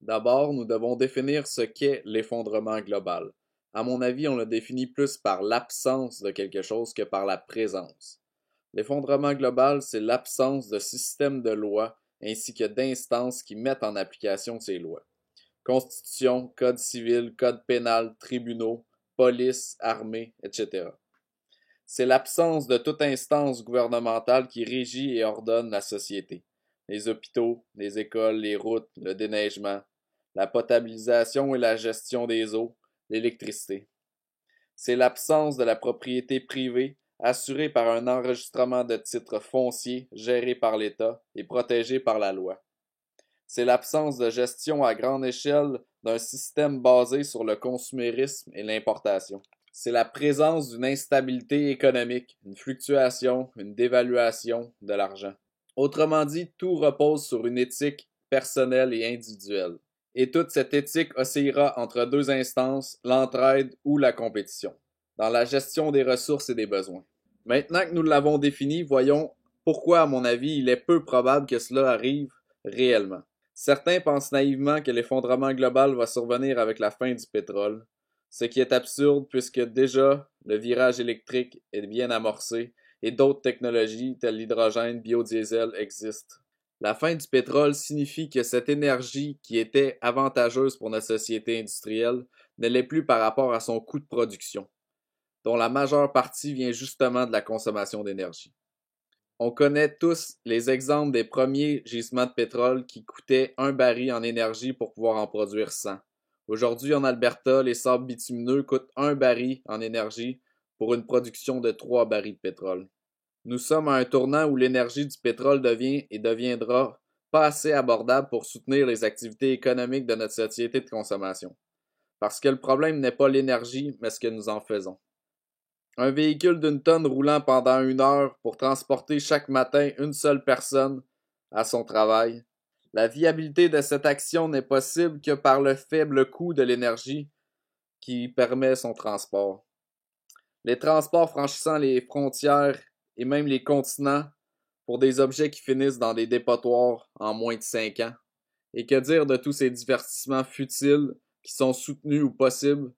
D'abord, nous devons définir ce qu'est l'effondrement global. À mon avis, on le définit plus par l'absence de quelque chose que par la présence. L'effondrement global, c'est l'absence de système de loi ainsi que d'instances qui mettent en application ces lois. Constitution, code civil, code pénal, tribunaux, police, armée, etc. C'est l'absence de toute instance gouvernementale qui régit et ordonne la société. Les hôpitaux, les écoles, les routes, le déneigement, la potabilisation et la gestion des eaux, l'électricité. C'est l'absence de la propriété privée assurée par un enregistrement de titres fonciers géré par l'État et protégé par la loi. C'est l'absence de gestion à grande échelle d'un système basé sur le consumérisme et l'importation. C'est la présence d'une instabilité économique, une fluctuation, une dévaluation de l'argent. Autrement dit, tout repose sur une éthique personnelle et individuelle. Et toute cette éthique oscillera entre deux instances, l'entraide ou la compétition, dans la gestion des ressources et des besoins. Maintenant que nous l'avons défini, voyons pourquoi, à mon avis, il est peu probable que cela arrive réellement. Certains pensent naïvement que l'effondrement global va survenir avec la fin du pétrole, ce qui est absurde puisque déjà le virage électrique est bien amorcé et d'autres technologies telles l'hydrogène, biodiesel existent. La fin du pétrole signifie que cette énergie qui était avantageuse pour notre société industrielle ne l'est plus par rapport à son coût de production, dont la majeure partie vient justement de la consommation d'énergie. On connaît tous les exemples des premiers gisements de pétrole qui coûtaient un baril en énergie pour pouvoir en produire 100. Aujourd'hui, en Alberta, les sables bitumineux coûtent un baril en énergie pour une production de 3 barils de pétrole. Nous sommes à un tournant où l'énergie du pétrole devient et deviendra pas assez abordable pour soutenir les activités économiques de notre société de consommation. Parce que le problème n'est pas l'énergie, mais ce que nous en faisons. Un véhicule d'une tonne roulant pendant 1 heure pour transporter chaque matin une seule personne à son travail. La viabilité de cette action n'est possible que par le faible coût de l'énergie qui permet son transport. Les transports franchissant les frontières et même les continents pour des objets qui finissent dans des dépotoirs en moins de 5 ans. Et que dire de tous ces divertissements futiles qui sont soutenus ou possibles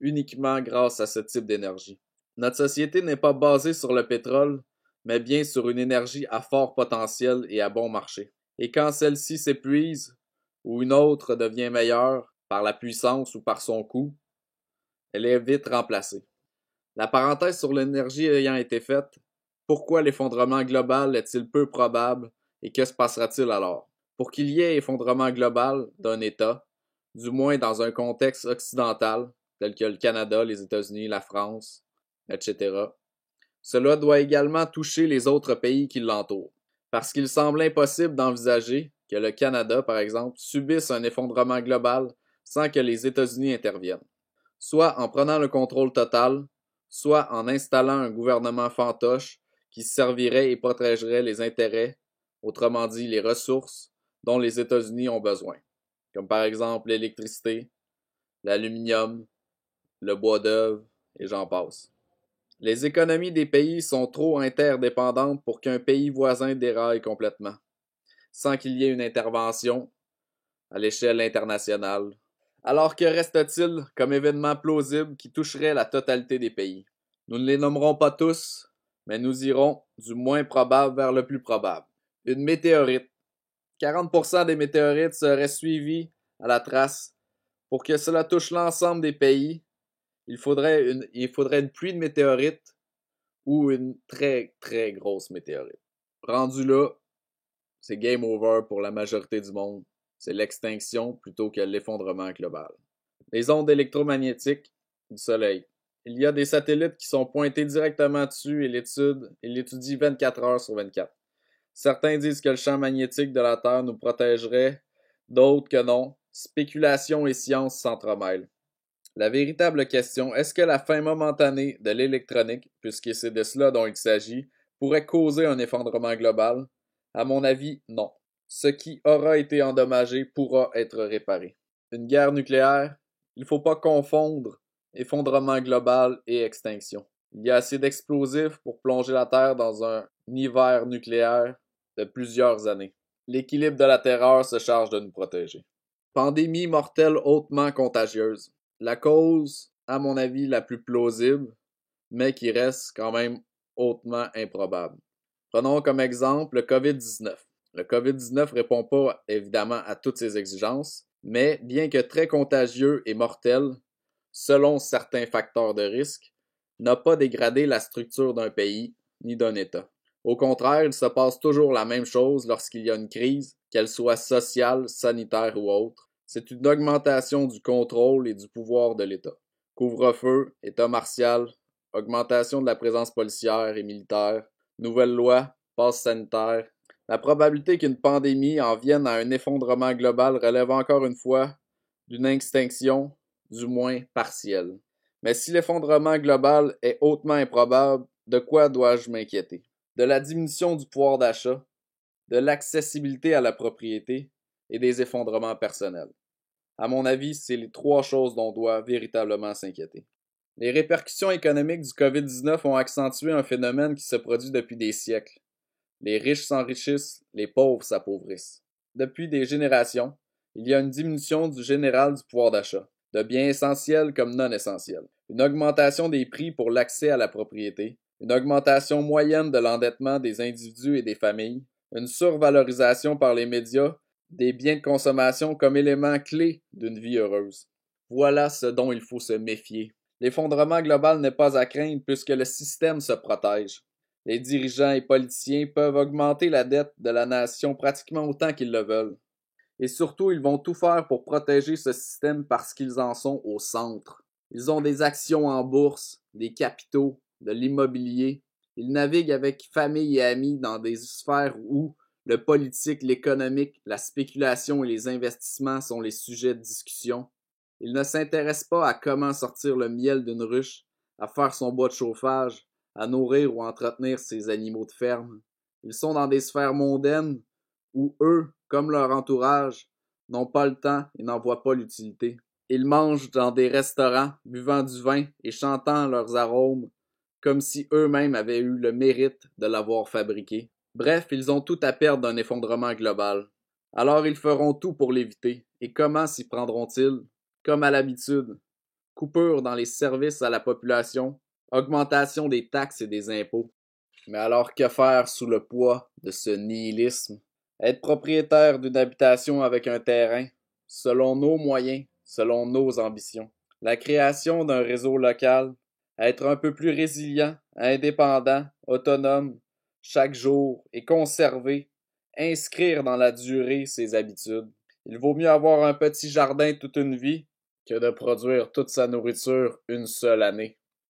uniquement grâce à ce type d'énergie. Notre société n'est pas basée sur le pétrole, mais bien sur une énergie à fort potentiel et à bon marché. Et quand celle-ci s'épuise, ou une autre devient meilleure, par la puissance ou par son coût, elle est vite remplacée. La parenthèse sur l'énergie ayant été faite, pourquoi l'effondrement global est-il peu probable et que se passera-t-il alors? Pour qu'il y ait effondrement global d'un État, du moins dans un contexte occidental, tel que le Canada, les États-Unis, la France, etc., cela doit également toucher les autres pays qui l'entourent, parce qu'il semble impossible d'envisager que le Canada, par exemple, subisse un effondrement global sans que les États-Unis interviennent, soit en prenant le contrôle total, soit en installant un gouvernement fantoche qui servirait et protégerait les intérêts, autrement dit les ressources, dont les États-Unis ont besoin, comme par exemple l'électricité, l'aluminium, le bois d'œuvre, et j'en passe. Les économies des pays sont trop interdépendantes pour qu'un pays voisin déraille complètement, sans qu'il y ait une intervention à l'échelle internationale. Alors que reste-t-il comme événement plausible qui toucherait la totalité des pays? Nous ne les nommerons pas tous, mais nous irons du moins probable vers le plus probable. Une météorite. 40% des météorites seraient suivis à la trace. Pour que cela touche l'ensemble des pays, il faudrait une pluie de météorites ou une très très grosse météorite. Rendu là, c'est game over pour la majorité du monde. C'est l'extinction plutôt que l'effondrement global. Les ondes électromagnétiques du Soleil. Il y a des satellites qui sont pointés directement dessus et l'étudient 24 heures sur 24. Certains disent que le champ magnétique de la Terre nous protégerait, d'autres que non. Spéculation et science s'entremêlent. La véritable question, est-ce que la fin momentanée de l'électronique, puisque c'est de cela dont il s'agit, pourrait causer un effondrement global? À mon avis, non. Ce qui aura été endommagé pourra être réparé. Une guerre nucléaire? Il ne faut pas confondre effondrement global et extinction. Il y a assez d'explosifs pour plonger la Terre dans un hiver nucléaire de plusieurs années. L'équilibre de la terreur se charge de nous protéger. Pandémie mortelle hautement contagieuse. La cause, à mon avis, la plus plausible, mais qui reste quand même hautement improbable. Prenons comme exemple le COVID-19. Le COVID-19 répond pas évidemment à toutes ces exigences, mais bien que très contagieux et mortel, selon certains facteurs de risque, n'a pas dégradé la structure d'un pays ni d'un État. Au contraire, il se passe toujours la même chose lorsqu'il y a une crise, qu'elle soit sociale, sanitaire ou autre. C'est une augmentation du contrôle et du pouvoir de l'État. Couvre-feu, état martial, augmentation de la présence policière et militaire, nouvelles lois, passe sanitaire. La probabilité qu'une pandémie en vienne à un effondrement global relève encore une fois d'une extinction, du moins partielle. Mais si l'effondrement global est hautement improbable, de quoi dois-je m'inquiéter? De la diminution du pouvoir d'achat, de l'accessibilité à la propriété et des effondrements personnels. À mon avis, c'est les trois choses dont on doit véritablement s'inquiéter. Les répercussions économiques du COVID-19 ont accentué un phénomène qui se produit depuis des siècles. Les riches s'enrichissent, les pauvres s'appauvrissent. Depuis des générations, il y a une diminution du général du pouvoir d'achat, de biens essentiels comme non essentiels, une augmentation des prix pour l'accès à la propriété, une augmentation moyenne de l'endettement des individus et des familles, une survalorisation par les médias des biens de consommation comme élément clé d'une vie heureuse. Voilà ce dont il faut se méfier. L'effondrement global n'est pas à craindre puisque le système se protège. Les dirigeants et politiciens peuvent augmenter la dette de la nation pratiquement autant qu'ils le veulent. Et surtout, ils vont tout faire pour protéger ce système parce qu'ils en sont au centre. Ils ont des actions en bourse, des capitaux, de l'immobilier. Ils naviguent avec famille et amis dans des sphères où le politique, l'économique, la spéculation et les investissements sont les sujets de discussion. Ils ne s'intéressent pas à comment sortir le miel d'une ruche, à faire son bois de chauffage, à nourrir ou entretenir ses animaux de ferme. Ils sont dans des sphères mondaines où eux, comme leur entourage, n'ont pas le temps et n'en voient pas l'utilité. Ils mangent dans des restaurants, buvant du vin et chantant leurs arômes, comme si eux-mêmes avaient eu le mérite de l'avoir fabriqué. Bref, ils ont tout à perdre d'un effondrement global. Alors ils feront tout pour l'éviter. Et comment s'y prendront-ils? Comme à l'habitude. Coupure dans les services à la population, augmentation des taxes et des impôts. Mais alors que faire sous le poids de ce nihilisme? Être propriétaire d'une habitation avec un terrain, selon nos moyens, selon nos ambitions. La création d'un réseau local, être un peu plus résilient, indépendant, autonome, chaque jour et conserver, inscrire dans la durée ses habitudes. Il vaut mieux avoir un petit jardin toute une vie que de produire toute sa nourriture une seule année.